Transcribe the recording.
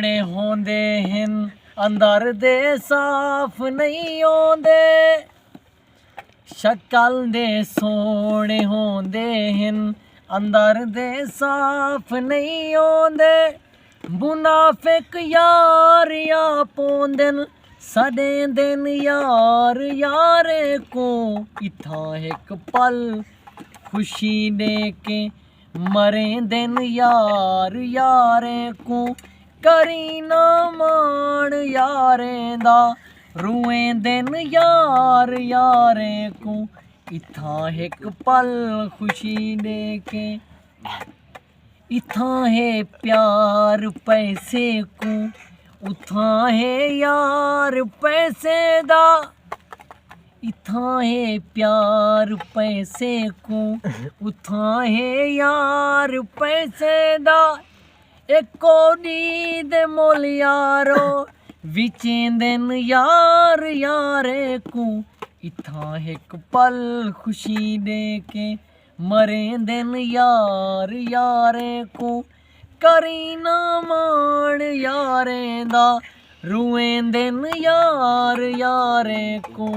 सोने होंदे हिन अंदर दे साफ नहीं होंदे शक्ल दे सोने होंदे हिन अंदर दे साफ नहीं होंदे मुनाफिक यार या पोंदन सदे दिन यार यारे को इत्थां एक पल खुशी दे के मरे दिन यार यारे को करी ना मान यारें दा रुएं दिन यार यारे को इत्थां एक पल खुशी दे के इत्थां है प्यार पैसे को उत्थां है यार पैसे दा इत्थां है प्यार पैसे को उत्थां है यार पैसे दा एको दी दे मोल यारो विचें दिन यार यारे को इत्थां एक पल खुशी दे के मरे दिन यार यारे को करी ना मान यारें दा रुएं दिन यार यारे को